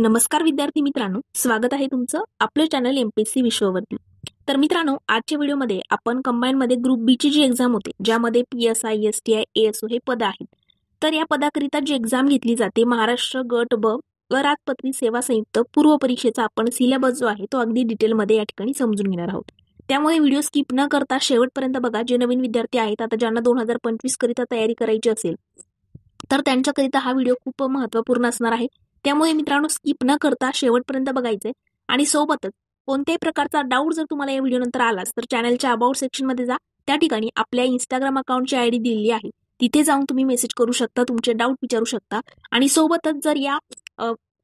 नमस्कार विद्यार्थी मित्रांनो, स्वागत आहे तुमचं आपलं चॅनल एमपीएससी विश्ववरती। तर मित्रांनो, आजच्या व्हिडिओमध्ये आपण कंबाईनमध्ये ग्रुप बी ची जी एक्झाम होते, ज्यामध्ये पीएसआय, एसटीआय, एएसओ हे पद आहेत। तर या पदाकरिता जी एक्झाम घेतली जाते महाराष्ट्र गट ब अराजपत्रित सेवा संयुक्त पूर्व परीक्षेचा आपण सिलेबस जो आहे तो अगदी डिटेलमध्ये या ठिकाणी समजून घेणार आहोत। त्यामुळे व्हिडिओ स्किप न करता शेवटपर्यंत बघा। जे नवीन विद्यार्थी आहेत, आता ज्यांना 2025 करिता तयारी करायची असेल तर त्यांच्याकरिता हा व्हिडिओ खूप महत्त्वपूर्ण असणार आहे। त्यामुळे मित्रांनो, स्किप न करता शेवटपर्यंत बघायचंय आणि सोबतच कोणत्याही प्रकारचा डाऊट जर तुम्हाला या व्हिडिओ नंतर आलाच तर चॅनलच्या अबाउट सेक्शन मध्ये जा। त्या ठिकाणी आपल्या इंस्टाग्राम अकाउंटची आयडी दिलेली आहे, तिथे जाऊन तुम्ही मेसेज करू शकता, तुमचे डाऊट विचारू शकता। आणि सोबतच जर या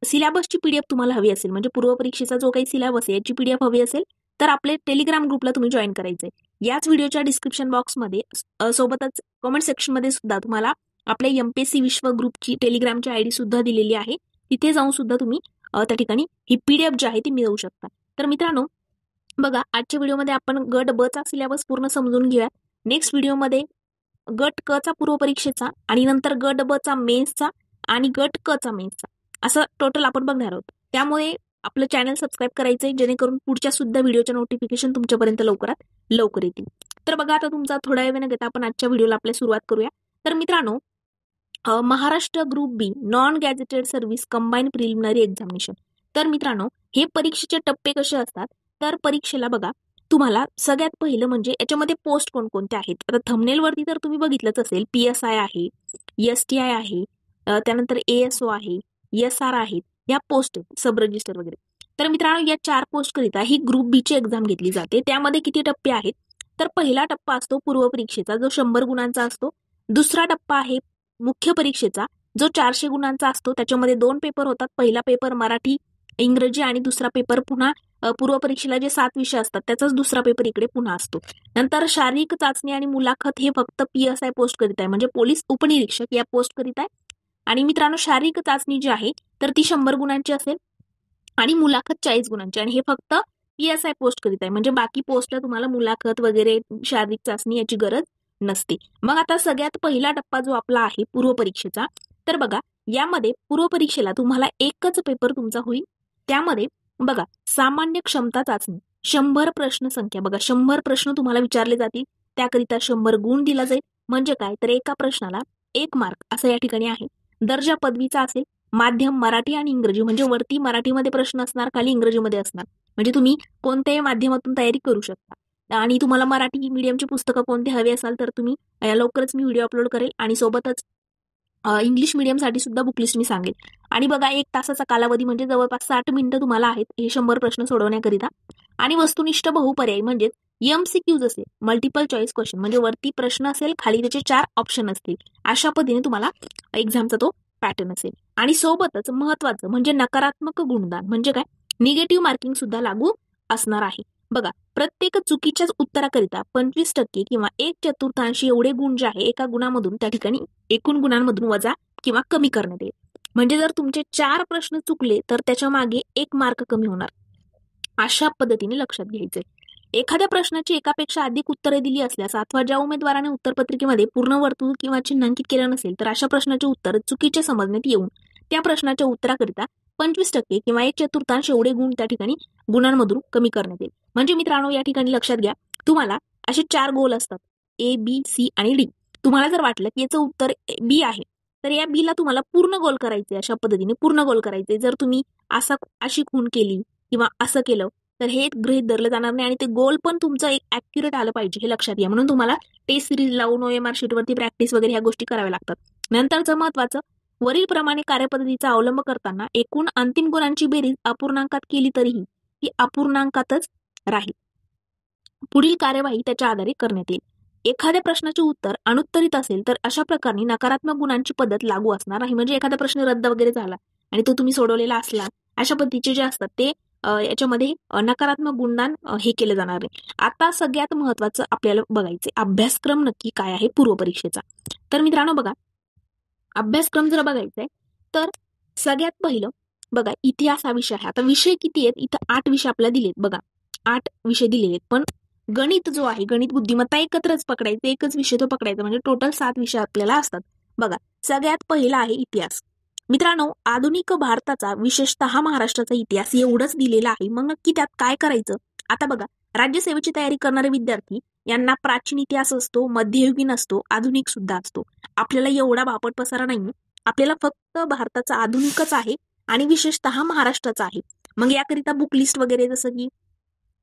सिलेबसची पीडीएफ तुम्हाला हवी असेल, म्हणजे पूर्व परीक्षेचा जो काही सिलेबस आहे याची पीडीएफ हवी असेल तर आपले टेलिग्राम ग्रुपला तुम्ही जॉईन करायचंय। याच व्हिडिओच्या डिस्क्रिप्शन बॉक्समध्ये सोबतच कमेंट सेक्शन मध्ये सुद्धा तुम्हाला आपल्या एमपीएससी विश्व ग्रुपची टेलिग्रामची आयडी सुद्धा दिलेली आहे, तिथे जाऊन सुद्धा तुम्ही त्या ठिकाणी ही पीडीएफ जी आहे ती मिळवू शकता। तर मित्रांनो बघा, आजच्या व्हिडिओमध्ये आपण गट ब चा सिलेबस पूर्ण समजून घेऊया। नेक्स्ट व्हिडिओमध्ये गट क चा पूर्व परीक्षेचा आणि नंतर गट ब चा मेन्सचा आणि गट क चा मेन्सचा असं टोटल आपण बघणार आहोत। त्यामुळे आपलं चॅनल सबस्क्राईब करायचंय, जेणेकरून पुढच्या सुद्धा व्हिडिओच्या नोटिफिकेशन तुमच्यापर्यंत लवकरात लवकर येतील। तर बघा, आता तुमचा थोडा वेळ न घेता आपण आजच्या व्हिडिओला आपल्या सुरुवात करूया। तर मित्रांनो, Maharashtra group B non gazetted service combine preliminary examination. तर मित्रांनो, हे परीक्षेचे टप्पे कसे असतात, तर परीक्षेला बघा तुम्हाला सगळ्यात पहिलं म्हणजे याच्यामध्ये पोस्ट कोणकोणत्या आहेत। आता थंबनेल वरती तर तुम्ही बघितलंच असेल, पीएसआय आहे, एसटीआय आहे, त्यानंतर एएसओ आहे, एसआर आहेत, या पोस्ट आहेत, सब रजिस्टर वगैरे। तर मित्रांनो, या 4 पोस्ट करिता ही ग्रुप बी ची एक्झाम घेतली जाते। त्यामध्ये किती टप्पे आहेत, तर पहिला टप्पा असतो पूर्व परीक्षेचा, जो 100 गुणांचा असतो। दुसरा टप्पा आहे मुख्य परीक्षेचा, जो 400 गुणांचा असतो। त्याच्यामध्ये 2 पेपर होतात, पहिला पेपर मराठी इंग्रजी आणि दुसरा पेपर पुन्हा पूर्व परीक्षेला जे 7 विषय असतात त्याचाच दुसरा पेपर इकडे पुन्हा असतो। नंतर शारीरिक चाचणी आणि मुलाखत हे फक्त पीएसआय पोस्ट करीत आहे, म्हणजे पोलीस उपनिरीक्षक या पोस्ट करीत आहे। आणि मित्रांनो, शारीरिक चाचणी जी आहे तर ती 100 गुणांची असेल आणि मुलाखत 40 गुणांची, आणि हे फक्त पीएसआय पोस्ट करीत आहे, म्हणजे बाकी पोस्टला तुम्हाला मुलाखत वगैरे शारीरिक चाचणी याची गरज नसते। मग आता सगळ्यात पहिला टप्पा जो आपला आहे पूर्व परीक्षेचा, तर बघा यामध्ये पूर्व परीक्षेला तुम्हाला एकच पेपर तुमचा होईल। त्यामध्ये बघा सामान्य क्षमता चाचणी 100 प्रश्न संख्या, बघा 100 प्रश्न तुम्हाला विचारले जातील, त्याकरिता 100 गुण दिला जाईल। म्हणजे काय, तर एका प्रश्नाला 1 मार्क असं या ठिकाणी आहे। दर्जा पदवीचा असेल, माध्यम मराठी आणि इंग्रजी, म्हणजे वरती मराठीमध्ये प्रश्न असणार, खाली इंग्रजीमध्ये असणार, म्हणजे तुम्ही कोणत्याही माध्यमातून तयारी करू शकता। आणि तुम्हाला मराठी मीडियमची पुस्तकं कोणते हवे असाल तर तुम्ही लवकरच मी व्हिडिओ अपलोड करेल, आणि सोबतच इंग्लिश मीडियमसाठी सुद्धा बुकलिस्ट मी सांगेल। आणि बघा 1 तासाचा कालावधी, म्हणजे जवळपास 60 मिनिटं तुम्हाला आहेत हे 100 प्रश्न सोडवण्याकरिता। आणि वस्तुनिष्ठ बहुपर्याय म्हणजे एमसीक्यूज असेल, मल्टिपल चॉईस क्वेश्चन, म्हणजे वरती प्रश्न असेल, खाली त्याचे 4 ऑप्शन असतील, अशा पद्धतीने तुम्हाला एक्झामचा तो पॅटर्न असेल। आणि सोबतच महत्वाचं म्हणजे नकारात्मक गुणदान, म्हणजे काय, निगेटिव्ह मार्किंग सुद्धा लागू असणार आहे। बघा प्रत्येक चुकीच्या उत्तराकरिता 25% किंवा 1/4 एवढे गुण जे आहे एका गुणामधून त्या ठिकाणी एकूण गुणांमधून वजा किंवा कमी करण्यात येईल। म्हणजे जर तुमचे 4 प्रश्न चुकले तर त्याच्या मागे 1 मार्क कमी होणार, अशा पद्धतीने लक्षात घ्यायचंय। एखाद्या प्रश्नाची एकापेक्षा अधिक उत्तरे दिली असल्यास अथवा ज्या उमेदवाराने उत्तरपत्रिकेमध्ये पूर्ण वर्तुळ किंवा चिन्हांकित केलं नसेल तर अशा प्रश्नाचे उत्तर चुकीचे समजण्यात येऊन त्या प्रश्नाच्या उत्तराकरिता 25% किंवा 1/4 एवढे गुण त्या ठिकाणी गुणांमधून कमी करण्यात येईल। म्हणजे मित्रांनो, या ठिकाणी लक्षात घ्या, तुम्हाला असे 4 गोल असतात, ए बी सी आणि डी। तुम्हाला जर वाटलं की याचं उत्तर बी आहे तर या बी ला तुम्हाला पूर्ण गोल करायचे, अशा पद्धतीने पूर्ण गोल करायचे। जर तुम्ही अशी खूण केली किंवा असं केलं तर हे गृहीत धरलं जाणार नाही, आणि ते गोल पण तुमचं एक ऍक्युरेट आलं पाहिजे, हे लक्षात घ्या। म्हणून तुम्हाला टेस्ट सिरीज लावून OMR शीटवरती प्रॅक्टिस वगैरे ह्या गोष्टी कराव्या लागतात। नंतरचं महत्वाचं, वरील प्रमाणे कार्यपद्धतीचा अवलंब करताना एकूण अंतिम गुणांची बेरीज अपूर्णांकात केली तरीही ती अपूर्णांकातच राहील। पुढील कार्यवाही त्याच्या आधारे करण्यात येईल। एखाद्या प्रश्नाचे उत्तर अनुत्तरित असेल तर अशा प्रकारे नकारात्मक गुणांची पद्धत लागू असणार आहे, म्हणजे एखादा प्रश्न रद्द वगैरे झाला आणि तो तुम्ही सोडवलेला असला, अशा पद्धतीचे जे असतात ते याच्यामध्ये नकारात्मक गुणदान हे केलं जाणार आहे। आता सगळ्यात महत्वाचं आपल्याला बघायचे अभ्यासक्रम नक्की काय आहे पूर्व परीक्षेचा। तर मित्रांनो बघा, अभ्यासक्रम जर बघायचा आहे तर सगळ्यात पहिलं बघा इतिहास हा विषय आहे। आता विषय किती आहेत, इथं 8 विषय आपल्याला दिलेत, बघा 8 विषय दिलेले आहेत, पण गणित जो आहे, गणित बुद्धिमत्ता एकत्रच पकडायचं, एकच विषय तो पकडायचा, म्हणजे टोटल 7 विषय आपल्याला असतात। बघा सगळ्यात पहिला आहे इतिहास। मित्रांनो, आधुनिक भारताचा विशेषतः महाराष्ट्राचा इतिहास एवढंच दिलेला आहे. मग नक्की त्यात काय करायचं? आता बघा, राज्यसेवेची तयारी करणारे विद्यार्थी यांना प्राचीन इतिहास असतो, मध्ययुगीन असतो, आधुनिक सुद्धा असतो. आपल्याला एवढा बापट पसारा नाहीये. आपल्याला फक्त भारताचा आधुनिकच आहे आणि विशेषतः महाराष्ट्राचा आहे. मग याकरिता बुक लिस्ट वगैरे जसं की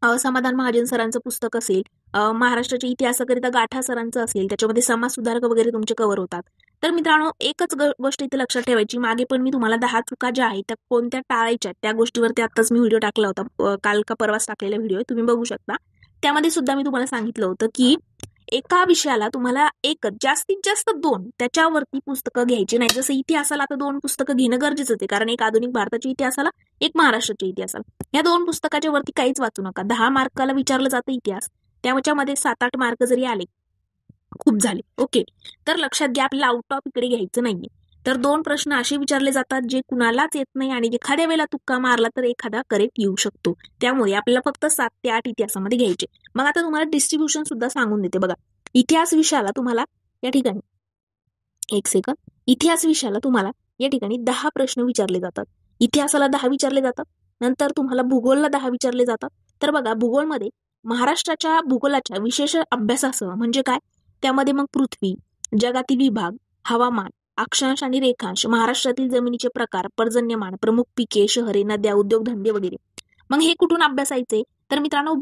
समाधान महाजन सरांचं पुस्तक असेल, महाराष्ट्राच्या इतिहासाकरिता गाठा सरांचं असेल, त्याच्यामध्ये समाज सुधारक वगैरे तुमचे कव्हर होतात. तर मित्रांनो, एकच गोष्ट इथे लक्षात ठेवायची, मागे पण मी तुम्हाला 10 चुका ज्या आहेत त्या कोणत्या टाळायच्या त्या गोष्टीवरती आत्ताच मी व्हिडिओ टाकला होता, काल का परवाच टाकलेला व्हिडिओ आहे, तुम्ही बघू शकता. त्यामध्ये सुद्धा मी तुम्हाला सांगितलं होतं की एका विषयाला तुम्हाला एकच, जास्तीत जास्त 2 त्याच्यावरती पुस्तकं घ्यायची नाही. जसं इतिहासाला आता 2 पुस्तकं घेणं गरजेचं आहे, कारण एक आधुनिक भारताच्या इतिहासाला, एक महाराष्ट्राच्या इतिहासाला. या 2 पुस्तकाच्या वरती काहीच वाचू नका. 10 मार्काला विचारलं जातं इतिहास, त्याच्यामध्ये 7-8 मार्क जरी आले खूप झाले. ओके, तर लक्षात घ्या, आपल्याला आउट ऑफ इकडे घ्यायचं नाहीये. तर 2 प्रश्न असे विचारले जातात जे कुणालाच येत नाही आणि एखाद्या वेळेला तुक्का मारला तर एखादा करेक्ट येऊ शकतो. त्यामुळे आपल्याला फक्त 7 ते 8 इतिहासामध्ये घ्यायचे. मग आता तुम्हाला डिस्ट्रीब्युशन सुद्धा सांगून देते बघा. इतिहास विषयाला तुम्हाला या ठिकाणी, एक सेकंद, इतिहास विषयाला तुम्हाला या ठिकाणी 10 प्रश्न विचारले जातात. इतिहासाला 10 विचारले जातात, नंतर तुम्हाला भूगोलला 10 विचारले जातात. तर बघा, भूगोलमध्ये महाराष्ट्राच्या भूगोलाच्या विशेष अभ्यासासह म्हणजे काय, त्यामध्ये मग पृथ्वी, जगातील विभाग, हवामान, अक्षांश आणि रेखांश, महाराष्ट्रातील जमिनीचे प्रकार, पर्जन्यमान, प्रमुख पिके, शहरे, नद्या, उद्योगधंदे वगैरे. मग हे कुठून अभ्यासायचे? तर मित्रांनो,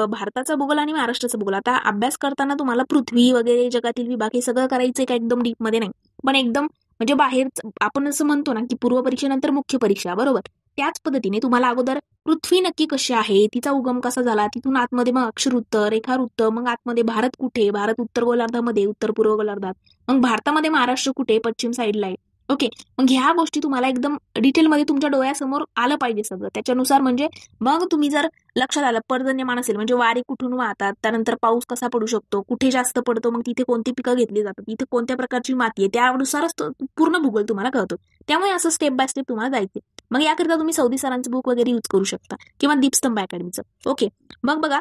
भारताचा भूगोल आणि महाराष्ट्राचा भूगोल. आता अभ्यास करताना तुम्हाला पृथ्वी वगैरे, जगातील विभाग हे सगळं करायचंय का एकदम डीप मध्ये नाही, पण एकदम म्हणजे बाहेर, आपण असं म्हणतो ना की पूर्व परीक्षेनंतर मुख्य परीक्षा, बरोबर, त्याच पद्धतीने तुम्हाला अगोदर पृथ्वी नक्की कशी आहे, तिचा उगम कसा झाला, तिथून आतमध्ये मग अक्षरवृत्त, रेखावृत्त, मग आतमध्ये भारत कुठे, भारत उत्तर गोलार्धामध्ये, उत्तर पूर्व गोलार्धात, मग भारतामध्ये महाराष्ट्र कुठे, पश्चिम साईडला आहे. ओके, मग ह्या गोष्टी तुम्हाला एकदम डिटेलमध्ये तुमच्या डोळ्यासमोर आलं पाहिजे सगळं. त्याच्यानुसार म्हणजे मग तुम्ही जर लक्षात आलं, पर्जन्यमान असेल म्हणजे वारे कुठून वाहतात, त्यानंतर पाऊस कसा पडू शकतो, कुठे जास्त पडतो, मग तिथे कोणती पिकं घेतली जातात, तिथे कोणत्या प्रकारची माती आहे, त्यानुसारच पूर्ण भूगोल तुम्हाला कळतो. त्यामुळे असं स्टेप बाय स्टेप तुम्हाला जायचे. मग याकरिता तुम्ही सौदी सरांचं बुक वगैरे यूज करू शकता किंवा दीपस्तंभ अकॅडमीचं. ओके, मग बघा,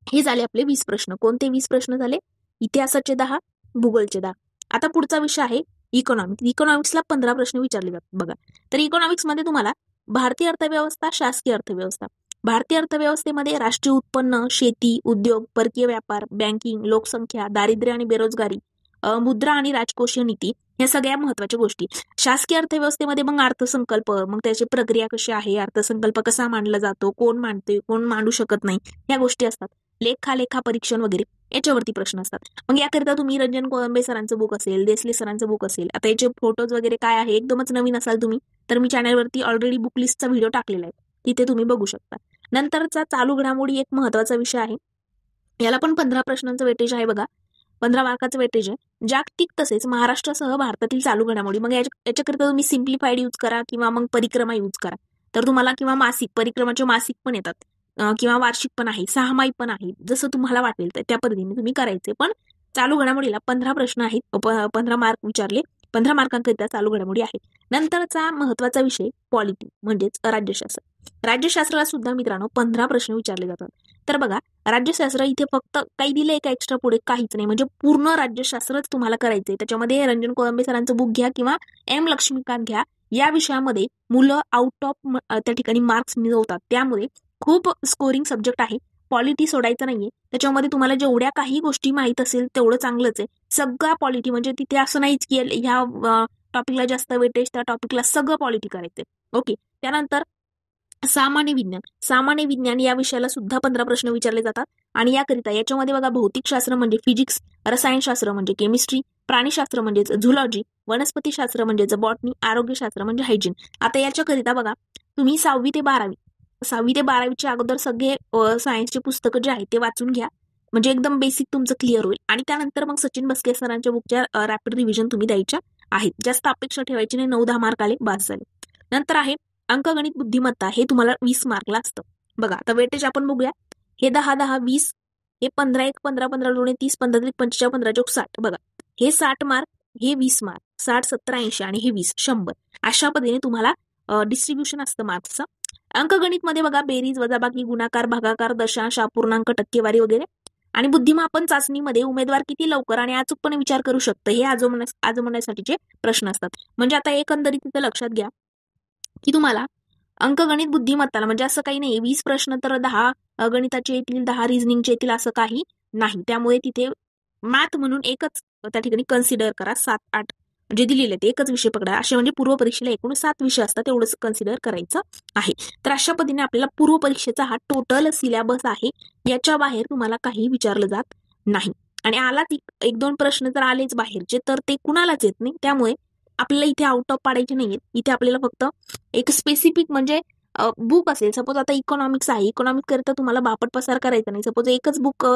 हे झाले आपले 20 प्रश्न. कोणते 20 प्रश्न झाले? इतिहासाचे 10, भूगोलचे 10. आता पुढचा विषय आहे इकॉनॉमिक्स. इकॉनॉमिक्सला 15 प्रश्न विचारले जातात बघा. तर इकॉनॉमिक्समध्ये तुम्हाला भारतीय अर्थव्यवस्था, शासकीय अर्थव्यवस्था. भारतीय अर्थव्यवस्थेमध्ये राष्ट्रीय उत्पन्न, शेती, उद्योग, परकीय व्यापार, बँकिंग, लोकसंख्या, दारिद्र्य आणि बेरोजगारी, मुद्रा आणि राजकोषीय नीती, ह्या सगळ्या महत्वाच्या गोष्टी. शासकीय अर्थव्यवस्थेमध्ये मग अर्थसंकल्प, मग त्याची प्रक्रिया कशी आहे, अर्थसंकल्प कसा मांडला जातो, कोण मांडते, कोण मांडू शकत नाही, ह्या गोष्टी असतात. लेखा परीक्षण वगैरे याच्यावरती प्रश्न असतात. मग याकरिता तुम्ही रंजन कोळंबे सरांचं बुक असेल, देसले सरांचं बुक असेल. आता याचे फोटोज वगैरे काय आहे, एकदमच नवीन असाल तुम्ही तर मी चॅनलवरती ऑलरेडी बुक लिस्टचा व्हिडिओ टाकलेला आहे, तिथे तुम्ही बघू शकता. नंतरचा चालू घडामोडी एक महत्वाचा विषय आहे. याला पण 15 प्रश्नांचं वेटेज आहे बघा, 15 मार्काचं वेटेज आहे. जागतिक तसेच महाराष्ट्रासह भारतातील चालू घडामोडी. मग याच्याकरिता तुम्ही सिम्प्लिफाईड यूज करा किंवा मग परिक्रमा यूज करा. तर तुम्हाला किंवा मासिक, परिक्रमाचे मासिक पण येतात किंवा वार्षिक पण आहे, 6माही पण आहे, जसं तुम्हाला वाटेल तर त्या पद्धतीने तुम्ही करायचे. पण चालू घडामोडीला 15 प्रश्न आहेत, 15 मार्क विचारले, 15 मार्कांकरिता चालू घडामोडी आहे. नंतरचा महत्वाचा विषय पॉलिटी म्हणजेच राज्यशास्त्र. राज्यशास्त्राला सुद्धा मित्रांनो 15 प्रश्न विचारले जातात. तर बघा, राज्यशास्त्र इथे फक्त काही दिलंय का एक्स्ट्रा पुढे, काहीच नाही, म्हणजे पूर्ण राज्यशास्त्रच तुम्हाला करायचंय. त्याच्यामध्ये रंजन कोळंबे सरांचं बुक घ्या किंवा एम लक्ष्मीकांत घ्या. या विषयामध्ये मुलं आउट ऑफ त्या ठिकाणी मार्क्स मिळवतात, त्यामुळे खूप स्कोरिंग सब्जेक्ट आहे. पॉलिटी सोडायचं नाहीये. त्याच्यामध्ये तुम्हाला जेवढ्या काही गोष्टी माहित असेल तेवढं चांगलंच आहे. सगळा पॉलिटी, म्हणजे तिथे असं नाहीच की ह्या टॉपिकला जास्त वेटेज, त्या टॉपिकला सगळं पॉलिटी करायचंय. ओके, त्यानंतर सामान्य विज्ञान. सामान्य विज्ञान या विषयाला सुद्धा 15 प्रश्न विचारले जातात. आणि याकरिता याच्यामध्ये बघा, भौतिकशास्त्र म्हणजे फिजिक्स, रसायनशास्त्र म्हणजे केमिस्ट्री, प्राणीशास्त्र म्हणजेच झुलॉजी, वनस्पतीशास्त्र म्हणजेच बॉटनी, आरोग्यशास्त्र म्हणजे हायजीन. आता याच्याकरिता बघा, तुम्ही 6वी ते 12वीच्या अगोदर सगळे सायन्सचे पुस्तकं जे आहेत ते वाचून घ्या, म्हणजे एकदम बेसिक तुमचं क्लिअर होईल. आणि त्यानंतर मग सचिन बस्के सरांच्या बुकच्या रॅपिड रिव्हिजन तुम्ही द्यायच्या आहेत. जास्त अपेक्षा ठेवायची नाही, 9-10 मार्क आले बास झाले. नंतर आहे अंकगणित बुद्धिमत्ता. हे तुम्हाला 20 मार्कला असतं बघा. आता वेटेज आपण बघूया. हे 10-10, 20, हे 15-1, 15-15, 30, 15-45, 15-15, 60 बघा. हे 60 मार्क, हे 20 मार्क, 60, 70, 80 आणि हे 20, 100. अशा पद्धतीने तुम्हाला डिस्ट्रीब्युशन असतं मार्क्सचं. अंकगणित मध्ये बघा, बेरीज, वजाबाकी, गुणाकार, भागाकार, दशांश, अपूर्णांक, टक्केवारी वगैरे. आणि बुद्धिमापन चाचणीमध्ये उमेदवार किती लवकर आणि अचूकपणे विचार करू शकतं हे आजमावण्यासाठीचे प्रश्न असतात. म्हणजे आता एकंदरीत तिथे लक्षात घ्या की तुम्हाला अंकगणित बुद्धिमत्ताला म्हणजे असं काही नाही 20 प्रश्न तर 10 गणिताचे येतील, 10 रिझनिंगचे येतील असं काही नाही. त्यामुळे तिथे मॅथ म्हणून एकच त्या ठिकाणी कन्सिडर करा. 7-8 जे दिलेले ते एकच विषय पकडा. असे म्हणजे पूर्व परीक्षेला एकूण 7 विषय असतात, एवढंच कन्सिडर करायचं आहे. तर अशा पद्धतीने आपल्याला पूर्व परीक्षेचा हा टोटल सिलेबस आहे. याच्या बाहेर तुम्हाला काही विचारलं जात नाही. आणि आला 1-2 प्रश्न तर आलेच बाहेरचे तर ते कुणालाच येत नाही. त्यामुळे आपल्याला इथे आउट ऑफ पाडायचे नाहीये. इथे आपल्याला फक्त एक स्पेसिफिक म्हणजे बुक असेल. सपोज आता इकॉनॉमिक्स आहे, इकॉनॉमिक्स करता तुम्हाला बापट पसार करायचा नाही. सपोज एकच बुक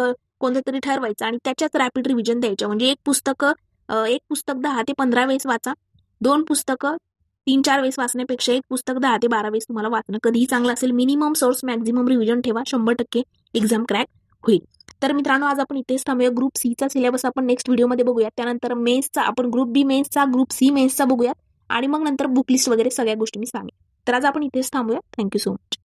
कोणतं तरी ठरवायचं आणि त्याच्याच रॅपिड रिव्हिजन द्यायच्या. म्हणजे एक पुस्तक 10 ते 15 वेळेस वाचा. 2 पुस्तकं 3-4 वेळेस वाचण्यापेक्षा एक पुस्तक 10 ते 12 वेळेस तुम्हाला वाचणं कधीही चांगलं असेल. मिनिमम सोर्स मॅक्झिमम रिव्हिजन ठेवा. 100% एक्झाम क्रॅक होईल. तर मित्रांनो आज आपण इथेच थांबूया. ग्रुप सीचा सिलेबस आपण नेक्स्ट व्हिडिओमध्ये बघूयात. त्यानंतर मेन्सचा आपण ग्रुप बी मेन्सचा, ग्रुप सी मेन्सचा बघूयात आणि मग नंतर बुक लिस्ट वगैरे सगळ्या गोष्टी मी सांगेन. तर आज आपण इथेच थांबूया. Thank you so much.